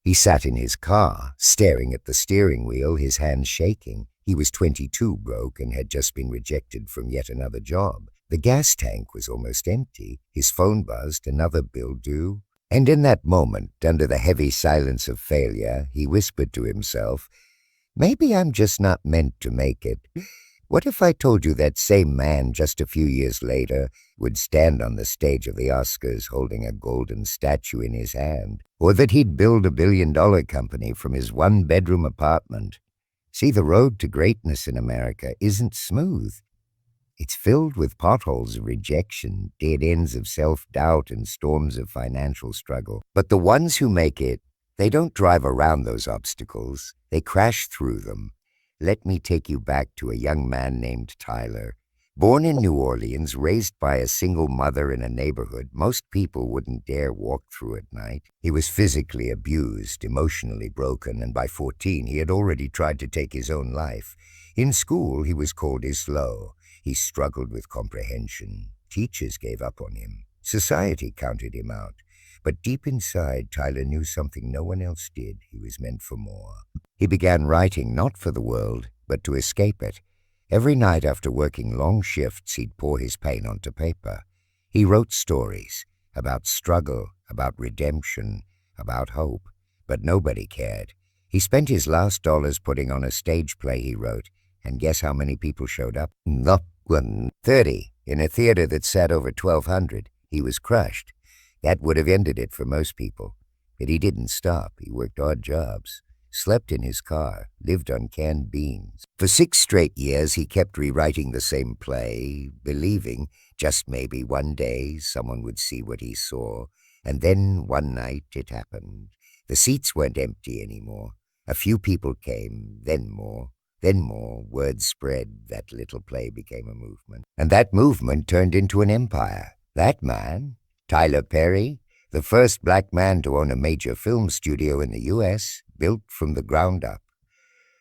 He sat in his car, staring at the steering wheel, his hands shaking. He was 22, broke, and had just been rejected from yet another job. The gas tank was almost empty. His phone buzzed, another bill due. And in that moment, under the heavy silence of failure, he whispered to himself, "Maybe I'm just not meant to make it. What if I told you that same man just a few years later would stand on the stage of the Oscars holding a golden statue in his hand, or that he'd build a billion-dollar company from his one-bedroom apartment? See, the road to greatness in America isn't smooth. It's filled with potholes of rejection, dead ends of self-doubt, and storms of financial struggle. But the ones who make it, they don't drive around those obstacles. They crash through them. Let me take you back to a young man named Tyler. Born in New Orleans, raised by a single mother in a neighborhood most people wouldn't dare walk through at night. He was physically abused, emotionally broken, and by 14 he had already tried to take his own life. In school, he was called slow. He struggled with comprehension. Teachers gave up on him. Society counted him out. But deep inside, Tyler knew something no one else did. He was meant for more. He began writing not for the world, but to escape it. Every night after working long shifts, he'd pour his pain onto paper. He wrote stories about struggle, about redemption, about hope. But nobody cared. He spent his last dollars putting on a stage play he wrote, and guess how many people showed up? Not 30, in a theater that sat over 1,200. He was crushed. That would have ended it for most people. But he didn't stop. He worked odd jobs, slept in his car, lived on canned beans. For 6 straight years, he kept rewriting the same play, believing just maybe one day someone would see what he saw. And then one night it happened. The seats weren't empty anymore. A few people came, then more. Then more. Word spread. That little play became a movement. And that movement turned into an empire. That man, Tyler Perry, the first black man to own a major film studio in the U.S., built from the ground up.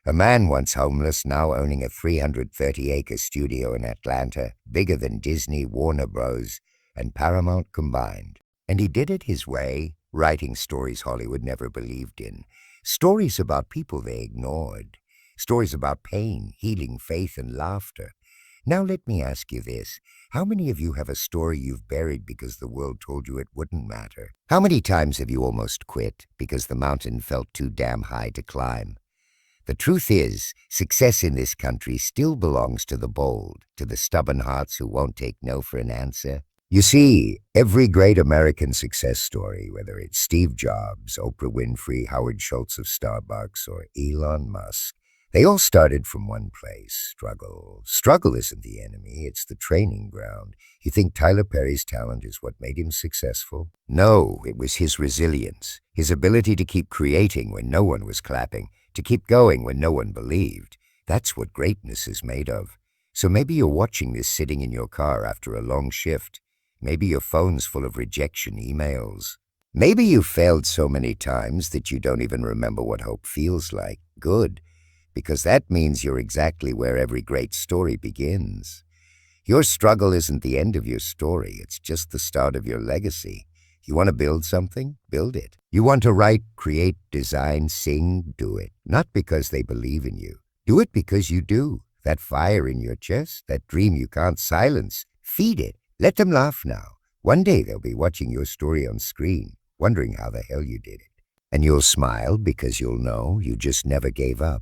A man once homeless, now owning a 330-acre studio in Atlanta, bigger than Disney, Warner Bros., and Paramount combined. And he did it his way, writing stories Hollywood never believed in. Stories about people they ignored. Stories about pain, healing, faith, and laughter. Now let me ask you this. How many of you have a story you've buried because the world told you it wouldn't matter? How many times have you almost quit because the mountain felt too damn high to climb? The truth is, success in this country still belongs to the bold, to the stubborn hearts who won't take no for an answer. You see, every great American success story, whether it's Steve Jobs, Oprah Winfrey, Howard Schultz of Starbucks, or Elon Musk, they all started from one place, struggle. Struggle isn't the enemy, it's the training ground. You think Tyler Perry's talent is what made him successful? No, it was his resilience, his ability to keep creating when no one was clapping, to keep going when no one believed. That's what greatness is made of. So maybe you're watching this sitting in your car after a long shift. Maybe your phone's full of rejection emails. Maybe you've failed so many times that you don't even remember what hope feels like. Good. Because that means you're exactly where every great story begins. Your struggle isn't the end of your story, it's just the start of your legacy. You want to build something? Build it. You want to write, create, design, sing? Do it. Not because they believe in you. Do it because you do. That fire in your chest, that dream you can't silence, feed it. Let them laugh now. One day they'll be watching your story on screen, wondering how the hell you did it. And you'll smile because you'll know you just never gave up.